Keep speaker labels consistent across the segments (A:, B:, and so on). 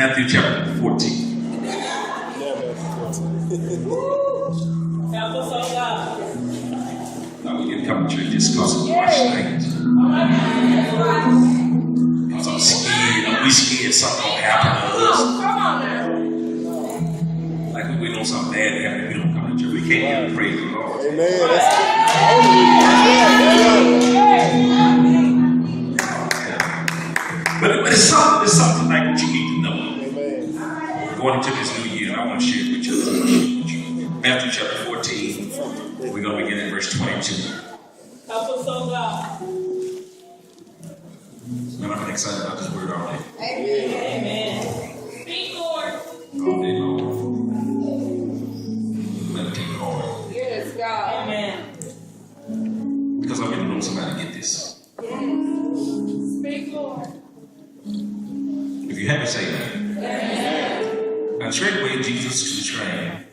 A: Matthew chapter 14.
B: Help us, oh God.
A: Now we can come to church just because of watch things. Because I'm scared. We scared something will happen to us.
B: Come on now.
A: Like we wait on something bad to happen. We don't come to church. We can't even praise the Lord.
C: Amen.
A: But it's something like what you need to know.
C: Amen.
A: Going into this new year, I want to share it with you. Matthew chapter 14. We're going to begin at verse 22.
B: Help us, oh God.
A: Man, I've been excited about this word all day.
B: Amen. Speak, Lord.
A: All day long. Meditate hard.
B: Yes, God. Amen.
A: Because I really know somebody get this.
B: Speak, Lord.
A: If you haven't, say that.
B: Amen.
A: And straightway Jesus constrained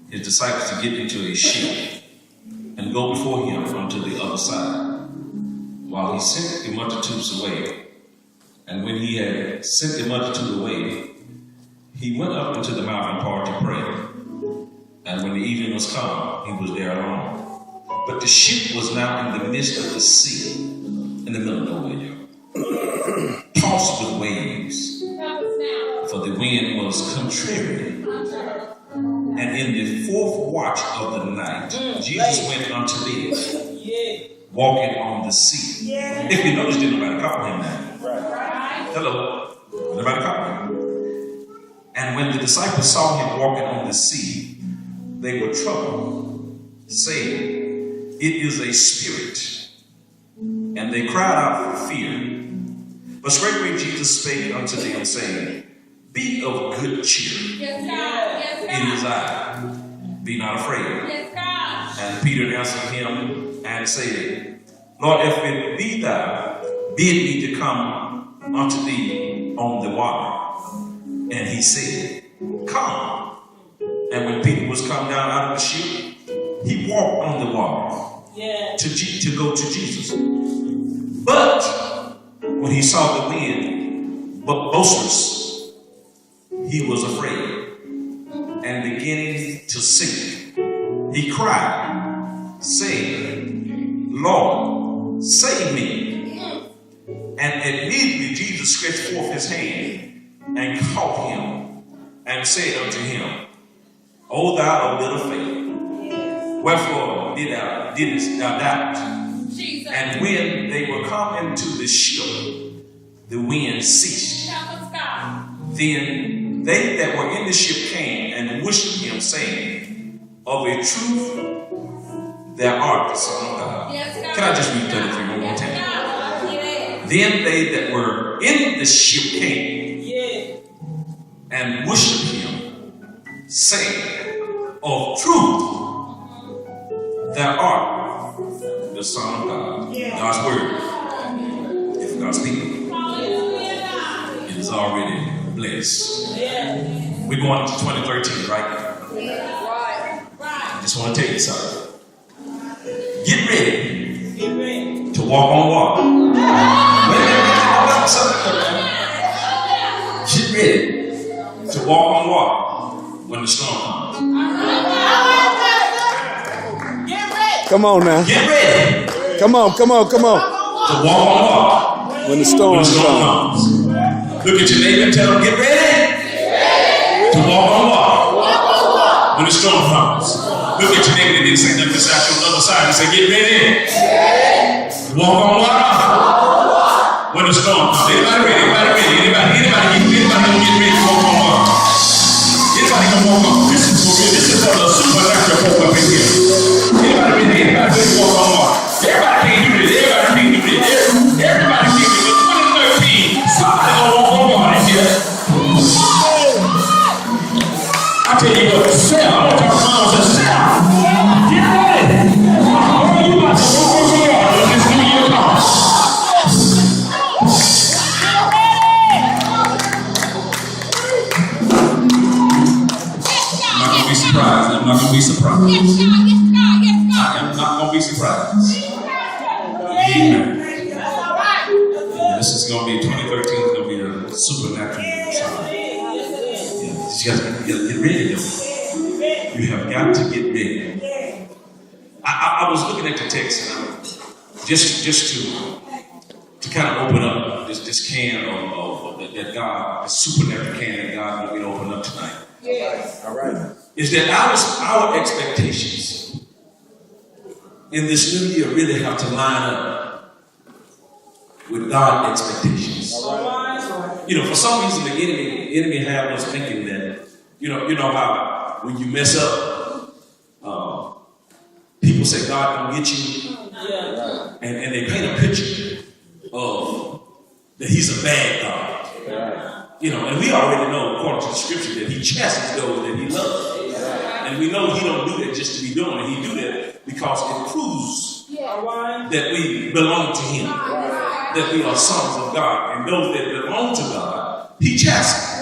A: his disciples to get into a ship and go before him unto the other side, while he sent the multitudes away. And when he had sent the multitude away, he went up into the mountain part to pray. And when the evening was come, he was there alone. But the ship was now in the midst of the sea, in the middle of nowhere, tossed with waves, for the wind was contrary. And in the fourth watch of the night, Jesus went unto bed, walking on the sea. If you notice, didn't nobody couple him now. Hello. Nobody couple him. And when the disciples saw him walking on the sea, they were troubled, saying, It is a spirit. And they cried out for fear. But straightway Jesus spake unto them, saying, Be of good cheer.
B: Yes, God. Yes, God.
A: It is I. Be not afraid.
B: Yes, God.
A: And Peter answered him and said, Lord, if it be thou, bid me to come unto thee on the water. And he said, Come. And when Peter was come down out of the ship, he walked on the water to go to Jesus. But when he saw the wind boisterous, he was afraid, and beginning to sink, he cried, saying, Lord, save me. And immediately Jesus stretched forth his hand and caught him, and said unto him, O thou of little faith, wherefore didst thou doubt? Jesus. And when they were come into the ship, the wind ceased. Then they that were in the ship came and worshipped him, saying, Of a truth, thou art the Son of God. Yes, God. Can I just read 33 one more time? Then they that were in the ship came and worshipped him, saying, Of truth, thou art the Son of God. God's word. If God's people, it is already blessed. We're going to 2013, right? I just want to tell you something. Get ready to walk on water. Get ready to walk on water when the storm comes.
C: Come on now.
A: Get ready.
C: Come on.
A: To walk on water
C: When the storm comes.
A: Look at your neighbor and tell them, get ready to walk on water when the storm comes. Look at your neighbor and say that beside you on the other side and say, get ready to walk on water when the storm comes. Anybody ready? Anybody gonna get ready to walk on water? Anybody gonna walk on? This is for the supernatural folk up in here. Anybody ready to walk on water? Everybody can't do this. Everybody can't do this. 2013, somebody gonna walk on water in here. I tell you what, Sarah, I want to talk about Sarah. Get ready. Oh, you about to walk on water when this new year comes. I'm not gonna be surprised. I am not gonna be surprised. Amen. This is going to be 2013. It's going to be a supernatural time. You got to get ready, though. You have got to get ready. I was looking at the text, and just to kind of open up this can of that God, the supernatural can that God will be open up tonight.
B: Yes.
C: All right.
A: Is that our expectations in this new year really have to line up with God's expectations.
B: All right.
A: You know, for some reason the enemy have us thinking that, you know how when you mess up, people say God gonna get you,
B: Yeah.
A: and they paint a picture of that He's a bad God.
B: Yeah.
A: You know, and we already know, according to the scripture, that He chastens those that He loves. And we know He don't do that just to be doing it. He do that because it proves
B: All right.
A: that we belong to Him, that we are sons of God, and those that belong to God, He chastens.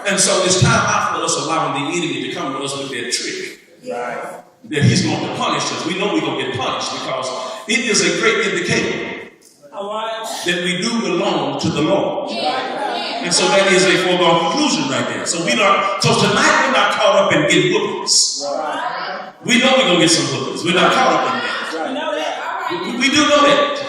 A: And so it's time out for us allowing the enemy to come to us with that trick, that he's going to punish us. We know we're going to get punished because it is a great indicator
B: All right.
A: that we do belong to the Lord. And so that is a foregone conclusion right there. So so tonight we're not caught up in getting whoopings. We know we're going to get some whoopings. We're not caught up in that.
B: I know that.
A: We do know that.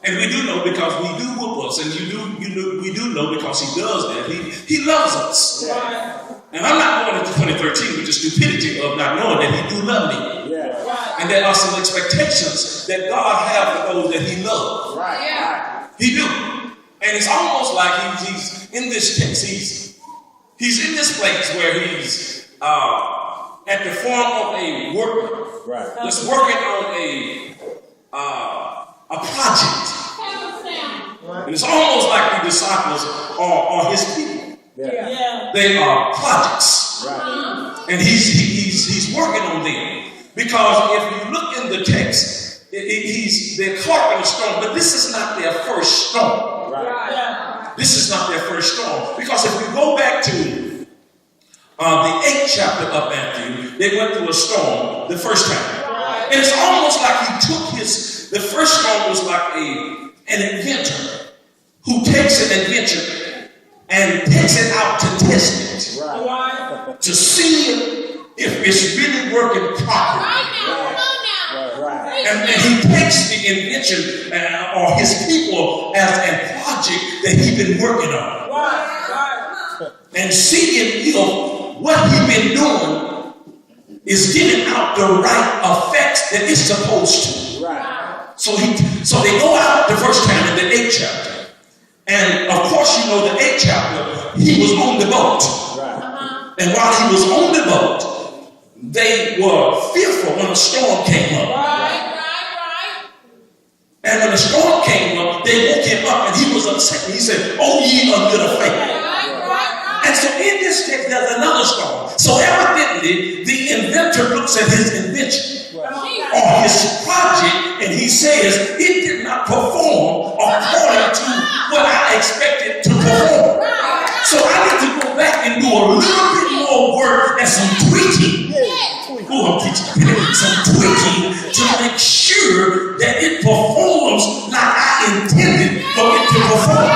A: And we do know because we do whoop us. And we do know because He does that. He loves us.
B: Right.
A: And I'm not going into 2013 with the stupidity of not knowing that He do love me.
B: Right.
A: And there are some expectations that God has for those that He loves.
B: Yeah.
A: He do. And it's almost like he's in this text. He's in this place where he's at the form of a worker.
C: Right.
A: That's working on a project. And it's almost like the disciples are His people.
B: Yeah.
A: They are projects.
C: Right.
A: And he's working on them. Because if you look in the text, they're caught in a storm, but this is not their first storm.
C: Right.
B: Yeah.
A: This is not their first storm. Because if you go back to the 8th chapter of Matthew, they went through a storm the first time.
B: Right.
A: And it's almost like He took the first storm was like an inventor who takes an invention and takes it out to test it,
B: All right.
A: to see if it's really working properly.
C: Right.
A: And he takes the invention or his people as a project that he's been working on.
B: Right.
A: And seeing if what he's been doing is giving out the right effects that it's supposed to.
C: Right.
A: So they go out the first time in the 8th chapter. And of course, you know, the 8th chapter, he was on the boat.
C: Right.
A: And while he was on the boat, they were fearful when a storm came up.
B: Right.
A: And when the storm came up, they woke him up and he was upset. He said, "Oh, ye of little faith." And so in this text, there's another storm. So evidently, the inventor looks at his invention or his project and he says, it did not perform according to what I expected to perform. So I need to go back and do a little bit more work and some tweaking. Oh, I'm teaching some tweaking to make sure that it performs like I intended for it to perform.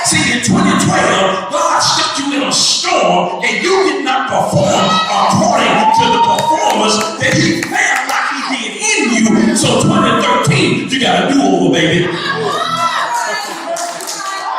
A: See, in 2012, God stuck you in a storm and you did not perform according to the performance that He felt like He did in you. So 2013, you got to do over, baby.